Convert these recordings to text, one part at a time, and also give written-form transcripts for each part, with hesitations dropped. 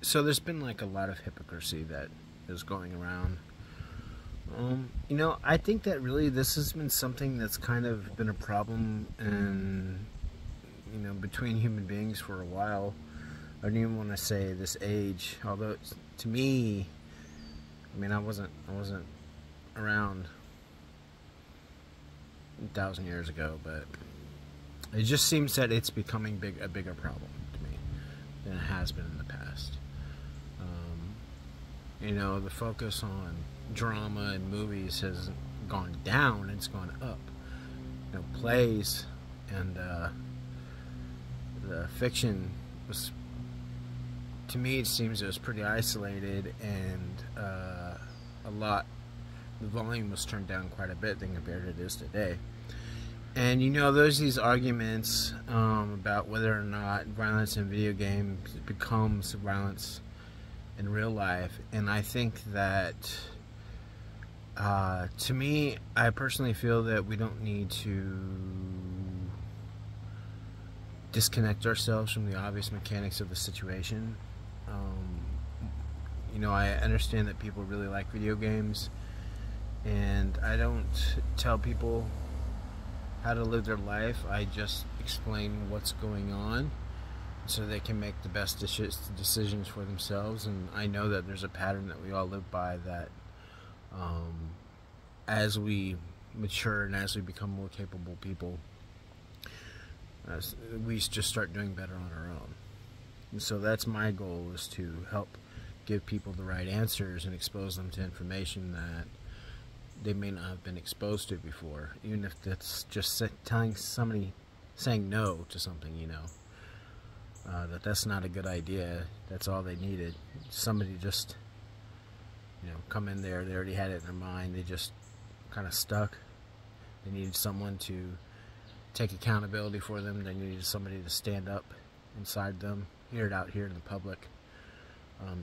So there's been like a lot of hypocrisy that is going around. I think that really this has been something that's kind of been a problem in, between human beings for a while. I don't even want to say this age, although to me, I wasn't around 1,000 years ago, but it just seems that it's becoming a bigger problem to me than it has been in the past. The focus on drama and movies has gone down, it's gone up. Plays and the fiction was, to me, it seems it was pretty isolated, and the volume was turned down quite a bit than compared to it is today. And there's these arguments about whether or not violence in video games becomes violence in real life, and I think that to me, I personally feel that we don't need to disconnect ourselves from the obvious mechanics of the situation. I understand that people really like video games, and I don't tell people how to live their life. I just explain what's going on so they can make the best decisions for themselves. And I know that there's a pattern that we all live by, that as we mature and as we become more capable people, we just start doing better on our own. And so that's my goal, is to help give people the right answers and expose them to information that they may not have been exposed to before, even if that's just telling somebody, saying no to something, that's not a good idea. That's all they needed. Somebody just, come in there, they already had it in their mind, they just kind of stuck. They needed someone to take accountability for them. They needed somebody to stand up inside them, hear it out here in the public,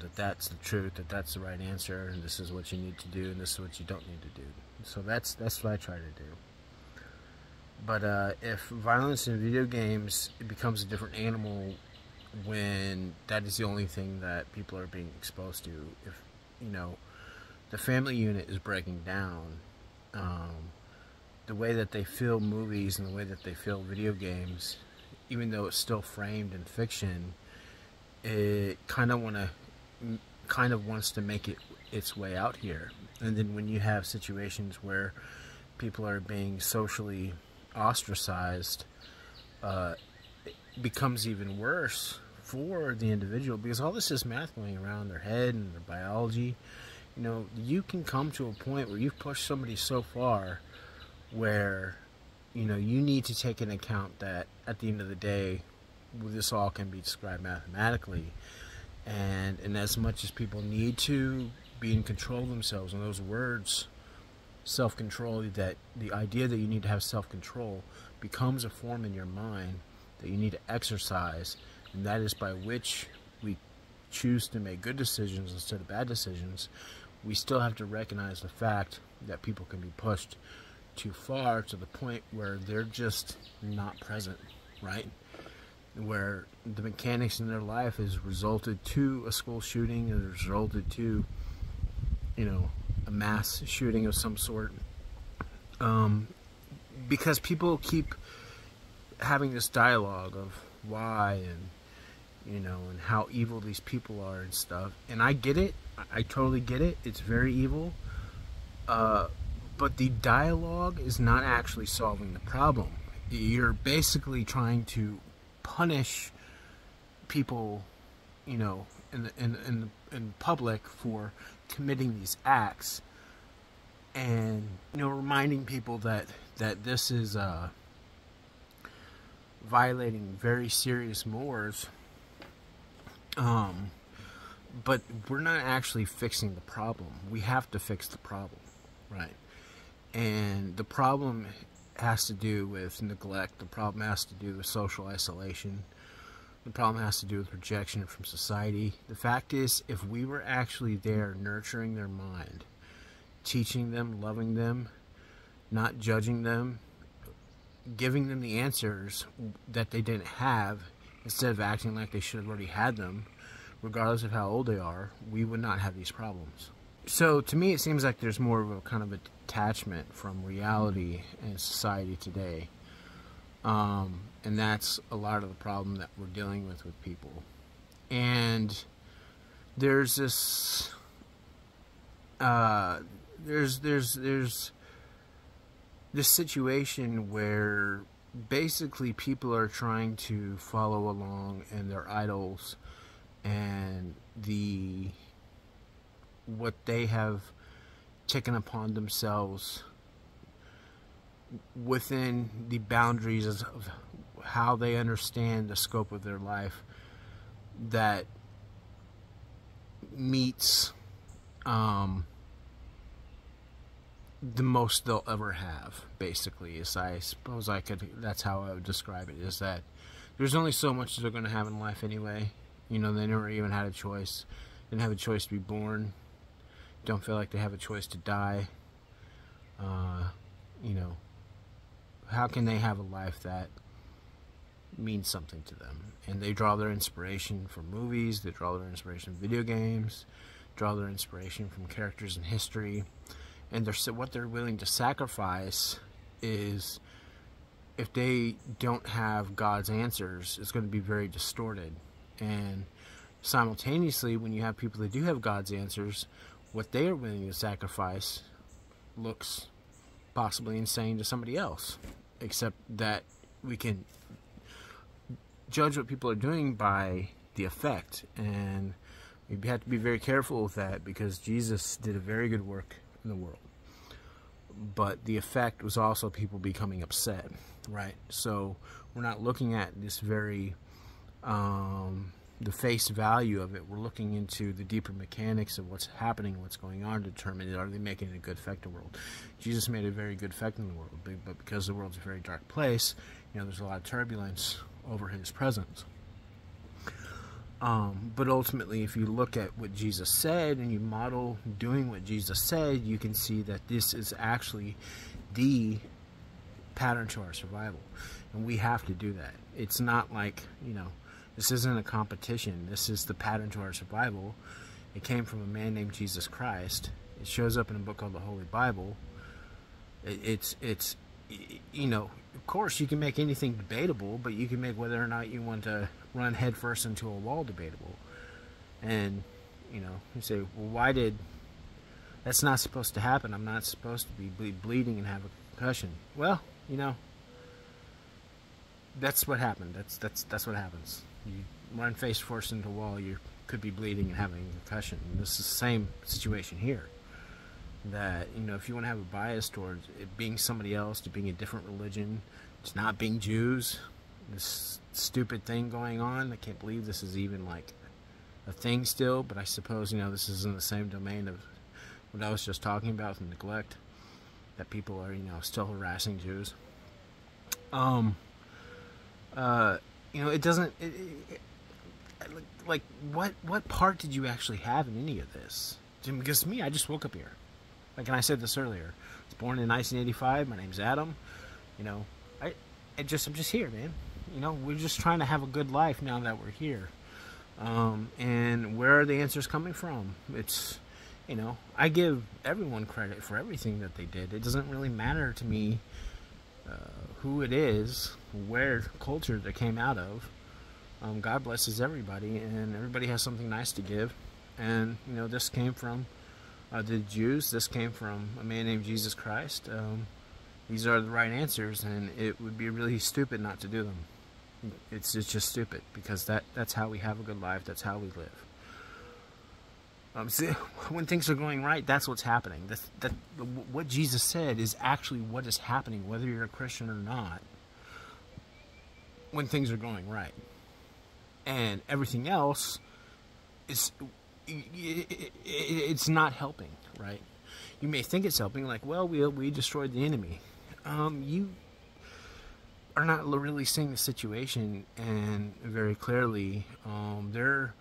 that that's the truth, that that's the right answer, and this is what you need to do, and this is what you don't need to do. So that's what I try to do. But if violence in video games, it becomes a different animal when that is the only thing that people are being exposed to. If the family unit is breaking down, the way that they feel movies and the way that they feel video games, even though it's still framed in fiction, it kind of wants to make its way out here. And then when you have situations where people are being socially ostracized, it becomes even worse for the individual, because all this is math going around their head and their biology. You can come to a point where you've pushed somebody so far where you need to take into account that at the end of the day, this all can be described mathematically, and as much as people need to be in control of themselves, and those words, self-control, that the idea that you need to have self-control becomes a form in your mind that you need to exercise, and that is by which we choose to make good decisions instead of bad decisions. We still have to recognize the fact that people can be pushed too far to the point where they're just not present, right? Where the mechanics in their life has resulted to a school shooting, has resulted to a mass shooting of some sort, because people keep having this dialogue of why, and how evil these people are and stuff. And I get it, I totally get it, it's very evil, but the dialogue is not actually solving the problem. You're basically trying to punish people, in public for committing these acts, and reminding people that this is violating very serious mores. But we're not actually fixing the problem. We have to fix the problem, right? And the problem has to do with neglect. The problem has to do with social isolation. The problem has to do with rejection from society. The fact is, if we were actually there nurturing their mind, teaching them, loving them, not judging them, giving them the answers that they didn't have, instead of acting like they should have already had them, regardless of how old they are, we would not have these problems. So to me, it seems like there's more of a kind of a detachment from reality in society today. And that's a lot of the problem that we're dealing with people. And there's this, there's this situation where basically people are trying to follow along in their idols and what they have taken upon themselves within the boundaries of how they understand the scope of their life that meets the most they'll ever have, basically. Is, I suppose that's how I would describe it, is that there's only so much they're going to have in life anyway. You know, they never even had a choice. Didn't have a choice to be born. Don't feel like they have a choice to die. You know, how can they have a life that means something to them? And they draw their inspiration from movies, they draw their inspiration from video games, draw their inspiration from characters in history. And what they're willing to sacrifice is, if they don't have God's answers, it's going to be very distorted. And simultaneously, when you have people that do have God's answers, what they are willing to sacrifice looks possibly insane to somebody else. Except that we can judge what people are doing by the effect. And we have to be very careful with that, because Jesus did a very good work in the world, but the effect was also people becoming upset, right? So we're not looking at this very the face value of it. We're looking into the deeper mechanics of what's happening, what's going on, to determine, are they making a good effect in the world. Jesus made a very good effect in the world, but because the world's a very dark place, you know, there's a lot of turbulence over his presence. But ultimately, if you look at what Jesus said and you model doing what Jesus said, you can see that this is actually the pattern to our survival. And we have to do that. It's not like, you know, this isn't a competition. This is the pattern to our survival. It came from a man named Jesus Christ. It shows up in a book called the Holy Bible. It's you know, of course you can make anything debatable, but you can make whether or not you want to run headfirst into a wall debatable. And, you know, you say, well, why did... That's not supposed to happen. I'm not supposed to be bleeding and have a concussion. Well, you know, that's what happened. That's what happens. You run face first into a wall, you could be bleeding and having a concussion. And this is the same situation here. That, you know, if you want to have a bias towards it being somebody else, to being a different religion, to not being Jews, this stupid thing going on, I can't believe this is even like a thing still. But I suppose, you know, this is in the same domain of what I was just talking about, with neglect, that people are, you know, still harassing Jews. You know, it doesn't like what part did you actually have in any of this? Because me, I just woke up here. Like, and I said this earlier, I was born in 1985. My name's Adam. You know, I'm just here, man. You know, we're just trying to have a good life now that we're here. And where are the answers coming from? It's, you know, I give everyone credit for everything that they did. It doesn't really matter to me who it is, where culture they came out of. God blesses everybody, and everybody has something nice to give. And, you know, this came from the Jews. This came from a man named Jesus Christ. These are the right answers, and it would be really stupid not to do them. It's just stupid, because that's how we have a good life. That's how we live. See, when things are going right, that's what's happening. What Jesus said is actually what is happening, whether you're a Christian or not, when things are going right. And everything else is, it's not helping, right? You may think it's helping, like, well, we destroyed the enemy. You are not really seeing the situation and very clearly. They're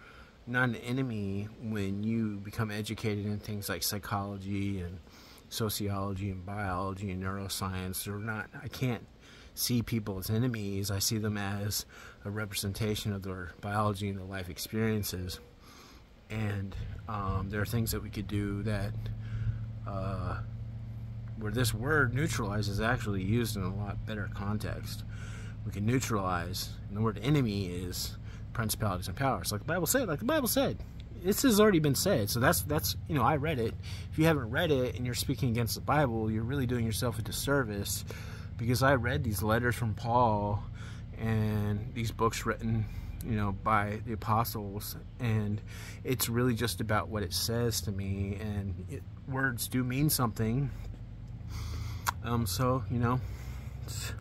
not an enemy when you become educated in things like psychology and sociology and biology and neuroscience. They're not. I can't see people as enemies. I see them as a representation of their biology and their life experiences. And there are things that we could do that where this word neutralize is actually used in a lot better context. We can neutralize, and the word enemy is principalities and powers. Like the Bible said. This has already been said. So that's I read it. If you haven't read it and you're speaking against the Bible, you're really doing yourself a disservice, because I read these letters from Paul and these books written by the apostles, and it's really just about what it says to me, and words do mean something.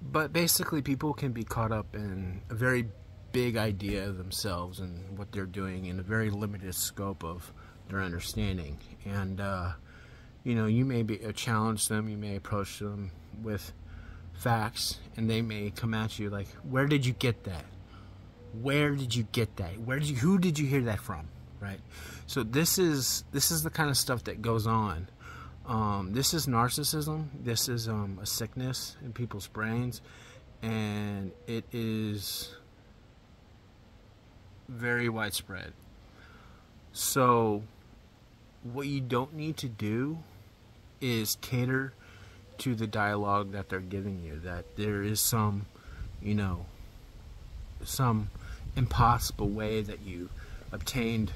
But basically people can be caught up in a very big idea of themselves and what they're doing in a very limited scope of their understanding. And you may challenge them, you may approach them with facts, and they may come at you like, where did you get that? Where did you get that? Who did you hear that from? Right? So this is the kind of stuff that goes on. This is narcissism. This is a sickness in people's brains, and it is very widespread. So what you don't need to do is cater to the dialogue that they're giving you, that there is some impossible way that you obtained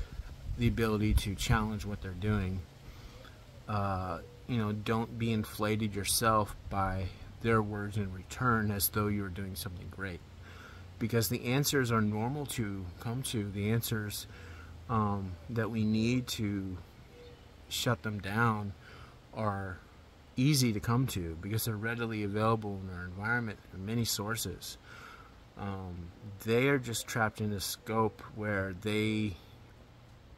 the ability to challenge what they're doing. Don't be inflated yourself by their words in return as though you were doing something great, because the answers are normal to come to. The answers that we need to shut them down are easy to come to, because they're readily available in our environment from many sources. They are just trapped in a scope where they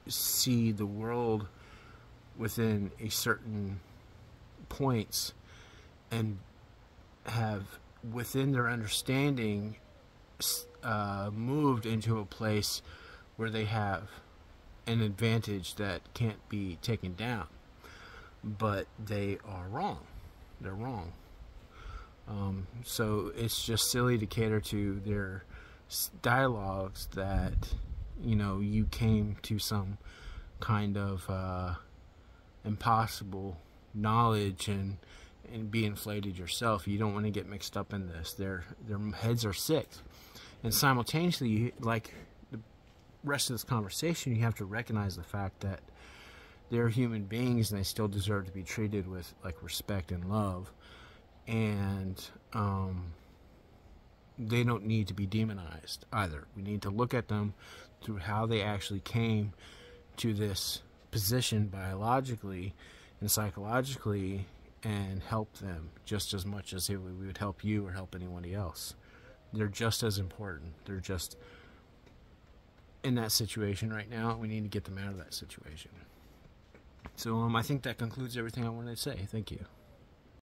see the world within a certain points, and have within their understanding moved into a place where they have an advantage that can't be taken down. But they are wrong. They're wrong. So it's just silly to cater to their dialogues that you came to some kind of impossible knowledge and be inflated yourself. You don't want to get mixed up in this. Their heads are sick. And simultaneously, like the rest of this conversation, you have to recognize the fact that they're human beings and they still deserve to be treated with respect and love. And they don't need to be demonized either. We need to look at them through how they actually came to this position biologically and psychologically, and help them just as much as we would help you or help anybody else. They're just as important. They're just in that situation right now. We need to get them out of that situation. So I think that concludes everything I wanted to say. Thank you.